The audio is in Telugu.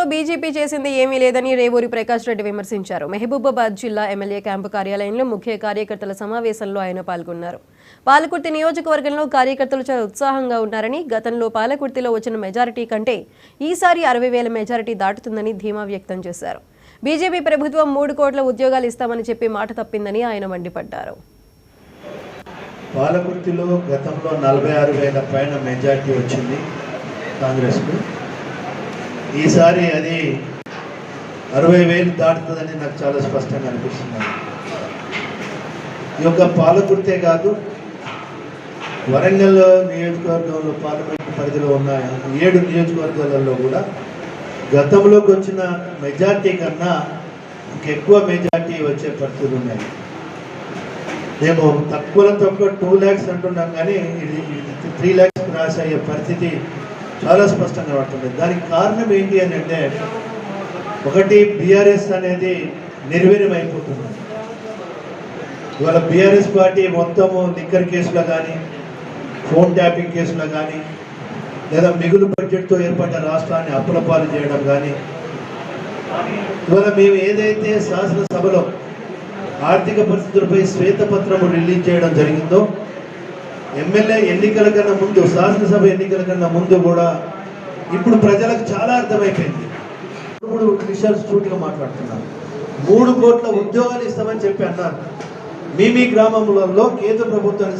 పాలకుర్తిలో బీజేపీ చేసింది ఏమీ లేదని రేవూరి ప్రకాష్ రెడ్డి విమర్శించారు. మహబూబాబాద్ జిల్లా ఎమ్మెల్యే క్యాంపు కార్యాలయంలో ముఖ్య కార్యకర్తల సమావేశంలో ఆయన పాల్గొన్నారు. పాలకుర్తి నియోజకవర్గంలో కార్యకర్తలు చాలా ఉత్సాహంగా ఉన్నారని, గతంలో పాలకుర్తిలో వచ్చిన మెజారిటీ కంటే ఈసారి 60,000 మెజారిటీ దాటుతుందని ధీమా వ్యక్తం చేశారు. బీజేపీ ప్రభుత్వం 3 కోట్ల ఉద్యోగాలు ఇస్తామని చెప్పి మాట తప్పిందని ఆయన మండిపడ్డారు. పాలకుర్తిలో గతంలో 46,000 పైన మెజారిటీ వచ్చింది కాంగ్రెస్కు. ఈసారి అది 60,000 దాటుతుందని నాకు చాలా స్పష్టంగా అనిపిస్తుంది. ఈ యొక్క పాలకుర్తే కాదు, వరంగల్ నియోజకవర్గంలో పార్లమెంట్ పరిధిలో ఉన్న 7 నియోజకవర్గాలలో కూడా గతంలోకి వచ్చిన మెజార్టీ కన్నా ఇంకెక్కువ మెజార్టీ వచ్చే పరిస్థితులు ఉన్నాయి. మేము తక్కువలో తక్కువ 2 lakhs అంటున్నాం, కానీ ఇది 3 lakhs క్రాస్ అయ్యే పరిస్థితి చాలా స్పష్టంగా పడుతుంది. దానికి కారణం ఏంటి అని అంటే, ఒకటి బీఆర్ఎస్ అనేది నిర్వీర్యం అయిపోతుంది. ఇవాళ బీఆర్ఎస్ పార్టీ మొత్తము లిక్కర్ కేసులో కానీ, ఫోన్ ట్యాపింగ్ కేసులో కానీ, లేదా మిగులు బడ్జెట్తో ఏర్పడ్డ రాష్ట్రాన్ని అప్పులపాలు చేయడం కానీ, ఇవాళ మేము ఏదైతే శాసనసభలో ఆర్థిక పరిస్థితులపై శ్వేతపత్రము రిలీజ్ చేయడం జరిగిందో, ఎమ్మెల్యే ఎన్నికల కన్నా ముందు, శాసనసభ ఎన్నికల కన్నా ముందు కూడా ఇప్పుడు ప్రజలకు చాలా అర్థమైపోయింది. ఇప్పుడు విషయాలు సూటిగా మాట్లాడుతున్నారు. 3 కోట్ల ఉద్యోగాలు ఇస్తామని చెప్పి అన్నారు. మీ గ్రామంలో కేంద్ర ప్రభుత్వానికి